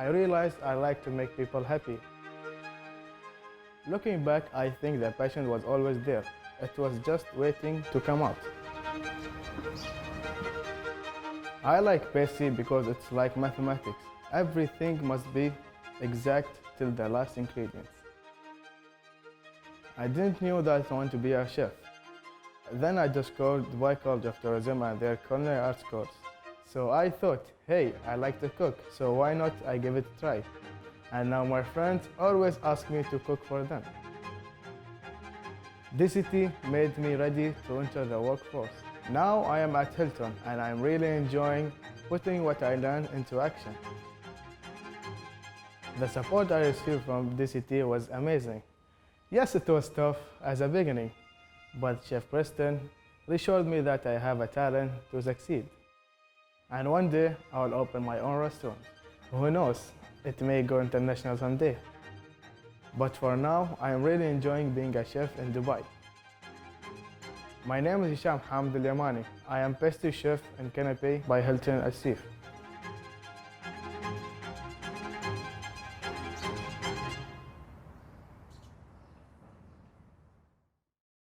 I realized I like to make people happy. Looking back, I think the passion was always there. It was just waiting to come out. I like pastry because it's like mathematics. Everything must be exact till the last ingredients. I didn't know that I want to be a chef. Then I discovered Dubai College of Tourism and their Culinary Arts course. So I thought, hey, I like to cook, so why not I give it a try. And now my friends always ask me to cook for them. DCT made me ready to enter the workforce. Now I am at Hilton and I'm really enjoying putting what I learned into action. The support I received from DCT was amazing. Yes, it was tough as a beginning, but Chef Preston reassured me that I have a talent to succeed. And one day I'll open my own restaurant. Who knows, it may go international someday. But for now, I am really enjoying being a chef in Dubai. My name is Hisham Hamed Al Yamani. I am pastry chef in Canapé by Hilton Al Seaf.